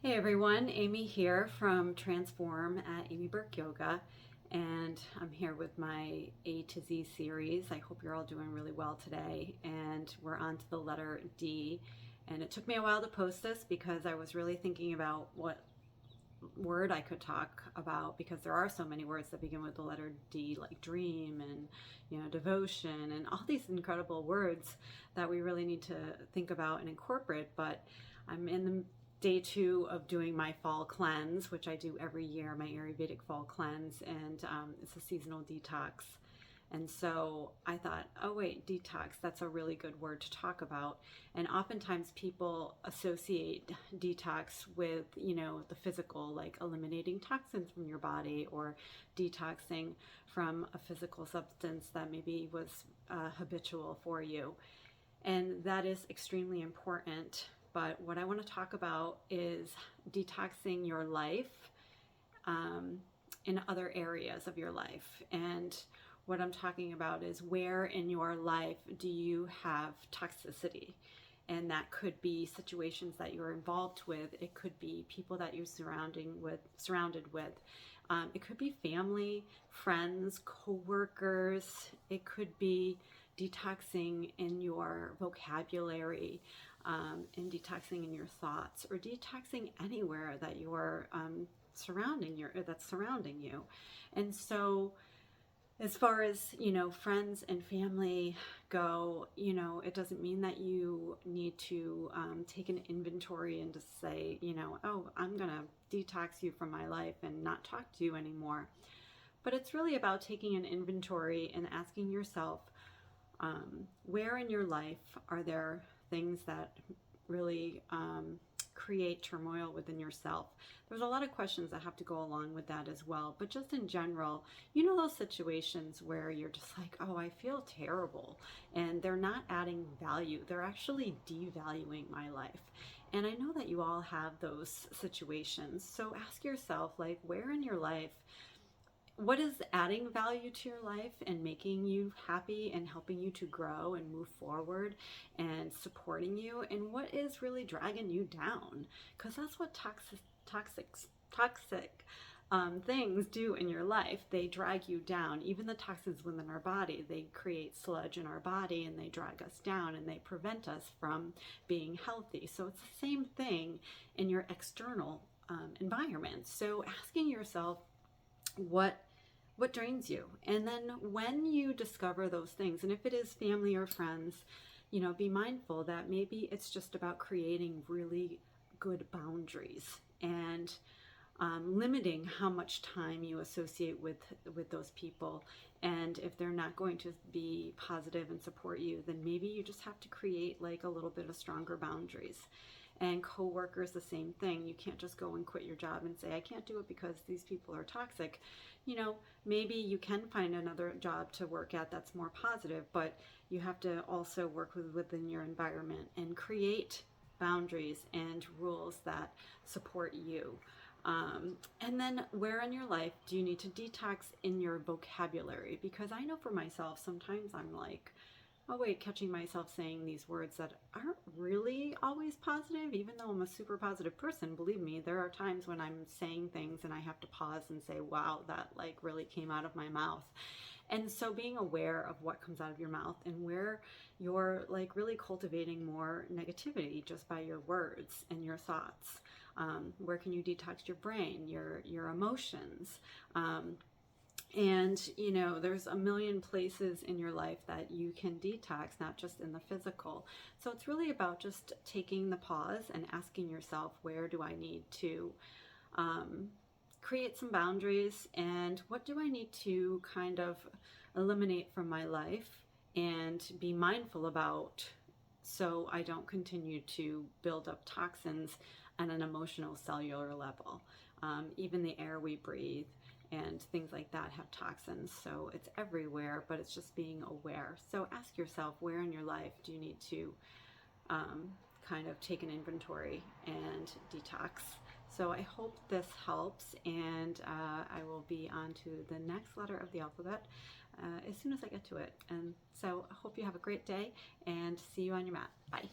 Hey everyone, Amy here from Transform at Amy Burke Yoga, and I'm here with my A to Z series. I hope you're all doing really well today, and we're on to the letter D. And it took me a while to post this because I was really thinking about what word I could talk about, because there are so many words that begin with the letter D, like dream and devotion and all these incredible words that we really need to think about and incorporate. But I'm in the day 2 of doing my fall cleanse, which I do every year, my Ayurvedic fall cleanse, and it's a seasonal detox. And so I thought, oh wait, detox, that's a really good word to talk about. And oftentimes people associate detox with, the physical, like eliminating toxins from your body or detoxing from a physical substance that maybe was habitual for you. And that is extremely important. But what I want to talk about is detoxing your life in other areas of your life. And what I'm talking about is, where in your life do you have toxicity? And that could be situations that you're involved with. It could be people that you're surrounded with. It could be family, friends, co-workers. It could be detoxing in your vocabulary, and detoxing in your thoughts, or detoxing anywhere that you're that's surrounding you. And so as far as friends and family go, it doesn't mean that you need to take an inventory and just say, oh, I'm gonna detox you from my life and not talk to you anymore. But it's really about taking an inventory and asking yourself, where in your life are there things that really create turmoil within yourself? There's a lot of questions that have to go along with that as well. But just in general, those situations where you're just like, oh, I feel terrible, and they're not adding value. They're actually devaluing my life. And I know that you all have those situations. So ask yourself, like, where in your life, what is adding value to your life and making you happy and helping you to grow and move forward and supporting you, and what is really dragging you down? Because that's what toxic things do in your life. They drag you down. Even the toxins within our body, they create sludge in our body and they drag us down and they prevent us from being healthy. So it's the same thing in your external environment. So asking yourself, what drains you? And then when you discover those things, and if it is family or friends, be mindful that maybe it's just about creating really good boundaries and limiting how much time you associate with those people. And if they're not going to be positive and support you, then maybe you just have to create like a little bit of stronger boundaries. And co-workers, the same thing. You can't just go and quit your job and say, I can't do it because these people are toxic. Maybe you can find another job to work at that's more positive, but you have to also work within your environment and create boundaries and rules that support you. And then where in your life do you need to detox in your vocabulary? Because I know for myself, sometimes I'm like, oh wait, catching myself saying these words that aren't really always positive, even though I'm a super positive person. Believe me, there are times when I'm saying things and I have to pause and say, wow, that like really came out of my mouth. And so being aware of what comes out of your mouth and where you're like really cultivating more negativity just by your words and your thoughts. Where can you detox your brain, your emotions? And there's a million places in your life that you can detox, not just in the physical. So it's really about just taking the pause and asking yourself, where do I need to create some boundaries, and what do I need to kind of eliminate from my life and be mindful about, so I don't continue to build up toxins on an emotional cellular level. Even the air we breathe and things like that have toxins, so it's everywhere, but it's just being aware. So ask yourself, where in your life do you need to kind of take an inventory and detox? So I hope this helps, and I will be on to the next letter of the alphabet as soon as I get to it. And so I hope you have a great day, and see you on your mat. Bye.